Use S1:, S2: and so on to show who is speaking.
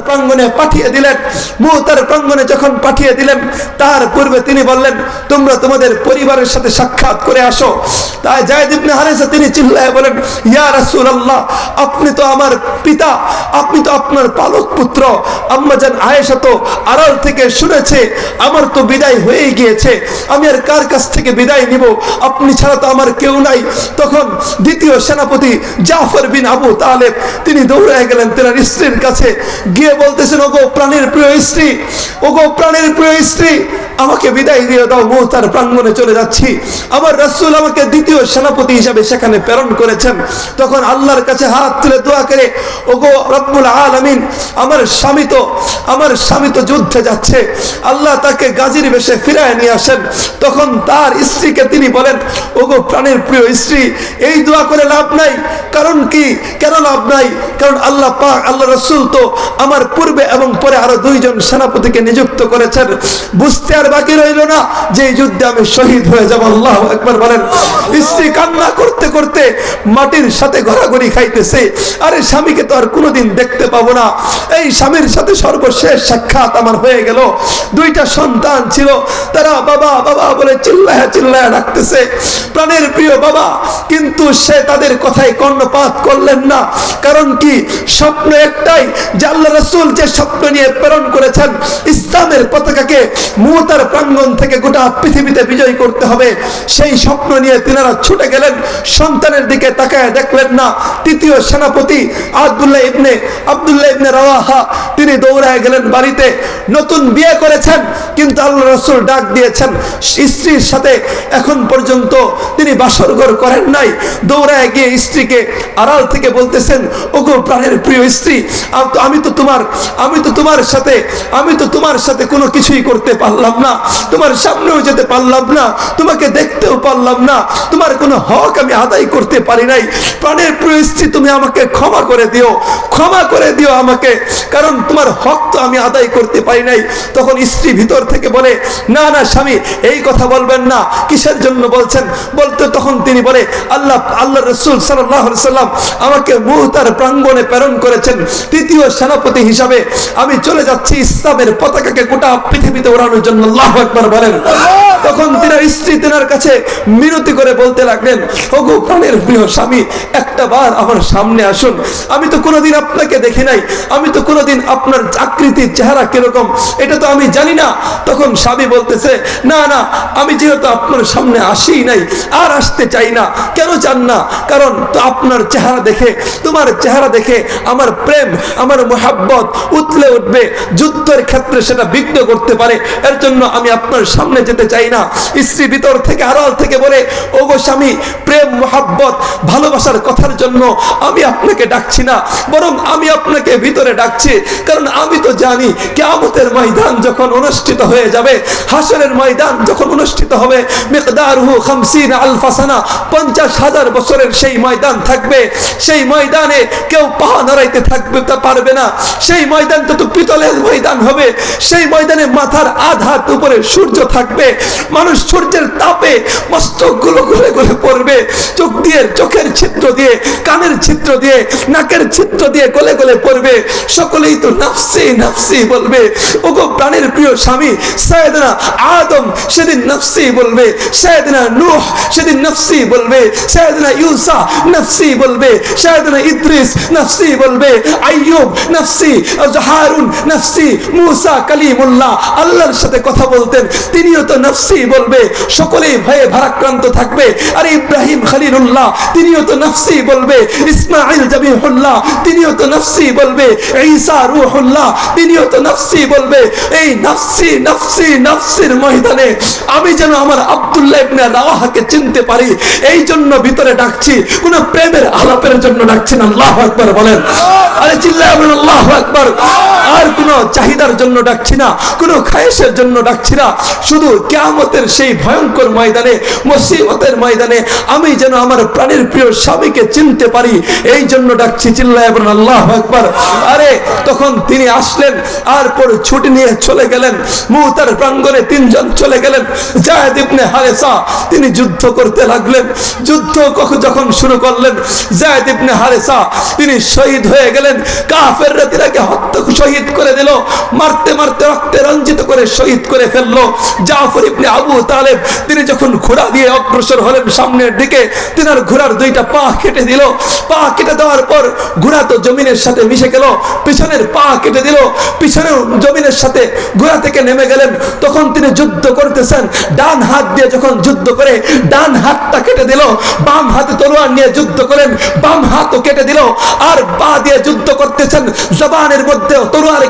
S1: প্রাঙ্গণে পাঠিয়ে দিলেন। মুতার প্রাঙ্গণে যখন পাঠিয়ে দিলেন, তার পূর্বে তিনি বললেন, তোমরা তোমাদের পরিবারের সাথে সাক্ষাৎ করে আসো। তাই যায়েদ ইবনে হারেসা তিনি চিল্লায়ে বলেন, ইয়া রাসূলুল্লাহ, আপনি তো আমার পিতা, আপনি তো আপনার পালক পুত্র। আম্মা জান আয়েশা তো আড়াল থেকে শুনেছে আমার তো বিদায় হয়ে গিয়েছে, আমি আর কার কাছ থেকে বিদায় নিব, আপনি ছাড়া তো আমার কেউ নাই। তখন দ্বিতীয় সেনাপতি জাফর বিন আবু তালেব তিনি দৌড়ে গেলেন তেনার স্ত্রীর কাছে, গিয়ে বলতেছেন, ওগো প্রাণের প্রিয় স্ত্রী, ওগো প্রাণের প্রিয় স্ত্রী, আমাকে বিদায় দিয়ে দাও, মুতার প্রাঙ্গণে চলে যাচ্ছি। আমার রাসূল আমাকে দ্বিতীয় সেনাপতি হিসাবে সেখানে প্রেরণ করেছেন। তখন আল্লাহর কাছে হাত তুলে দোয়া করে, ওগো রব্বুল আলামিন, আমার স্বামী তো যুদ্ধে যাচ্ছে, আল্লাহ তাকে গাজীর বেশে ফিরায় নিয়ে আসেন। তখন তার স্ত্রীকে তিনি বলেন, ওগো প্রাণের প্রিয় স্ত্রী, এই দোয়া করে লাভ নাই। কারণ কি, কেন লাভ নাই? কারণ আল্লাহ পাক, আল্লাহ রাসূল তো আমার পূর্বে এবং পরে আরো দুইজন সেনাপতিকে নিযুক্ত করেছেন। বুঝতে আর বাকি রইল না যে এই যুদ্ধে আমি শহীদ হয়ে যাব। আল্লাহু আকবার বলেন। স্ত্রী কান্না করতে করতে মাটির সাথে ঘোরাঘুরি খাইতেছে, আরে স্বামীকে তো আর কোনোদিন দেখতে পাবো না, এই স্বামীর সাথে সর্বশেষ সাক্ষাৎ আমার হয়ে গেল। দুইটা সন্তান ছিল, তারা বাবা বাবা বলে চিল্লায়া চিল্লায়া ডাকতেছে, প্রাণের প্রিয় বাবা। কিন্তু সে তাদের কথায় কর্ণপাত করলেন না। কারণ কি, স্বপ্ন একটাই, যে আল্লাহ রাসূল যে স্বপ্ন নিয়ে প্রেরণ করেছেন, ইসলামের পতাকাকে মুতার প্রাঙ্গণ থেকে গোটা পৃথিবীতে বিজয় করতে হবে, সেই স্বপ্ন নিয়ে তিনারা ছুটে গেলেন। সন্তানের দিকে তাকায় দেখলেন না। তৃতীয় সেনাপতি আব্দুল্লাহ ইবনে রাওয়াহা তিনি দৌড়ায় গেলেন বাড়িতে। নতুন বিয়ে করেছেন, কিন্তু আল্লাহ রাসূল ডাক দিয়েছেন, স্ত্রীর সাথে এখন পর্যন্ত তিনি বাসরঘর করেন নাই। দৌড়ায় গিয়ে স্ত্রীকে আড়াল থেকে বলতেছেন, ওগো প্রাণের প্রিয় স্ত্রী, আমি তো তোমার সাথে কোনো কিছুই করতে পারলাম না, তোমার সামনেও যেতে পারলাম না, তোমাকে দেখতেও পারলাম না, তোমার কোনো হক আমি আদায় করতে পারি নাই। প্রাণের প্রিয় স্ত্রী, তুমি আমাকে ক্ষমা করে দিও আমাকে, কারণ তোমার হক তো আমি আদায় করতে পারি নাই। তখন স্ত্রী ভিতর থেকে বলে, না না স্বামী, এই কথা বলবেন না, কিসের জন্য বলছেন? তখন তিনি বলে, আল্লাহ রাসূল সাল্লাল্লাহু আলাইহি সাল্লাম আমাকে মুতার প্রাঙ্গণে প্রেরণ করেছেন তৃতীয় সেনাপতি হিসাবে, আমি চলে যাচ্ছি ইসলামের পতাকাকে গোটা পৃথিবীতে ওড়ানোর জন্য। আল্লাহু আকবার বলেন। তখন তিনার স্ত্রী তিনার কাছে মিনতি করে বলতে লাগলেন, ওগো প্রাণের প্রিয় স্বামী, একটা বার আমার সামনে আসুন, আমি তো কোনোদিন আপনাকে দেখি নাই, আমি তো কোনোদিন আপনার আকৃতির চেহারা কিরকম এটা তো আমি জানি না। তখন স্বামী বলতেছে, না না, আমি যেহেতু আপনার সামনে আসি নাই, আর আসতে চাই না। কেন চান না? কারণ তো আপনার চেহারা দেখে, তোমার চেহারা দেখে আমার প্রেম, আমার মোহাব্বত উতলে উঠবে, যুদ্ধের ক্ষেত্রে সেটা বিঘ্ন করতে পারে, এর জন্য আমি আপনার সামনে যেতে চাই না। স্ত্রী ভিতর থেকে আড়াল থেকে বলে, ওগো স্বামী, প্রেম মোহাব্বত ভালোবাসার কথার জন্য আমি আপনাকে ডাকছি না, বরং আমি আপনাকে ভিতরে ডাকছি। কারণ আমি তো জানি কিয়ামতের ময়দান যখন অনুষ্ঠিত হয়ে যাবে, হাসরের ময়দান যখন অনুষ্ঠিত হবে, মিকদারুহু 50,000 সানা, 50,000 বছরের সেই ময়দান থাকবে। সেই ময়দানে কেউ পা নাড়াইতে পারবে না। সেই ময়দানটা তো পিতলের ময়দান হবে। সেই ময়দানে মাথার আধার উপরে সূর্য থাকবে, মানুষ সূর্যের তাপে মস্তকগুলো গলে গলে পড়বে, চোখের ছিদ্র দিয়ে, কানের ছিদ্র দিয়ে, নাকের ছিদ্র দিয়ে গলে গলে পড়বে। সকলেই তো নাফসি নাফসি বলবে। ওগো প্রাণের প্রিয় স্বামী, সাইয়েদনা আদম সেদিন নাফসি বলবে, সাইয়েদনা নূহ সেদিন নাফসি বলবে, সাইয়েদনা ইউসা নাফসি বলবে, সাইয়েদনা ইদ্রিস নাফসি বলবে, আইয়ুব নাফসি, হারুন নাফসি, মুসা কালিমুল্লাহ আল্লাহর সাথে কথা বলতেন, তিনিও তো নাফসি বলবে। সকলেই ভয়ে ভারাক্রান্ত থাকবে। আর ইব্রাহিম খলিলুল্লাহ তিনিও তো নাফসি বলবে, ইসমাঈল জাবিহুল্লাহ তিনিও তো নাফসি বলবে, ঈসা রূহুল্লাহ তিনিও তো নাফসি বলবে। এই নাফসি নাফসি নাফসির ময়দানে আমি যেন আমার আব্দুল্লাহ ইবনে রাওয়াহাকে চিনতে পারি, এই জন্য ভিতরে ডাকছি, কোন প্রেমের আলাপের জন্য ডাকছি না। আল্লাহু আকবার বলেন। আরে চিল্লায়া বলেন আল্লাহু আকবার। আর দুনিয়ার কোনো চাহিদার জন্য ডাকছি না, কোনো খায়েশের জন্য ডাকছি না, শুধু কিয়ামতের সেই ভয়ঙ্কর ময়দানে, মুসিবতের ময়দানে আমি যেন আমার প্রাণের প্রিয় স্বামীকে চিনতে পারি, এই জন্য ডাকছি। চিল্লায় বলেন আল্লাহু আকবার। আরে তখন তিনি আসলেন, আর পর ছুটি নিয়ে চলে গেলেন মুতার প্রাঙ্গণে। তিনজন চলে গেলেন। যায়েদ ইবনে হারেসা তিনি যুদ্ধ করতে লাগলেন। যুদ্ধ যখন শুরু করলেন, যায়েদ ইবনে হারেসা তিনি শহীদ হয়ে গেলেন। কাফেররা তিনাকে শহীদ করে দিল, মারতে মারতে রক্তে রঞ্জিত করে শহীদ করে ফেললো। জাফর ইবনে আবু তালেব তিনি যখন ঘোড়া দিয়ে অগ্রসর হলেন সামনের দিকে, তিনার ঘোড়ার দুইটা পা কেটে দিল। পা কেটে দেওয়ার পর ঘোড়া তো জমিনের সাথে মিশে গেল, পিছনের পা কেটে দিল, পিছনেও জমিনের সাথে ঘোড়া থেকে নেমে গেলেন। তখন তিনি যুদ্ধ করতেছেন, ডান হাত দিয়ে যখন যুদ্ধ করে ডান হাতটা কেটে দিল, বাম হাতে তলোয়ার নিয়ে যুদ্ধ করেন, বাম হাতও কেটে দিল, আর পা দিয়ে যুদ্ধ করতেছেন, জবানের মধ্যে তলোয়ার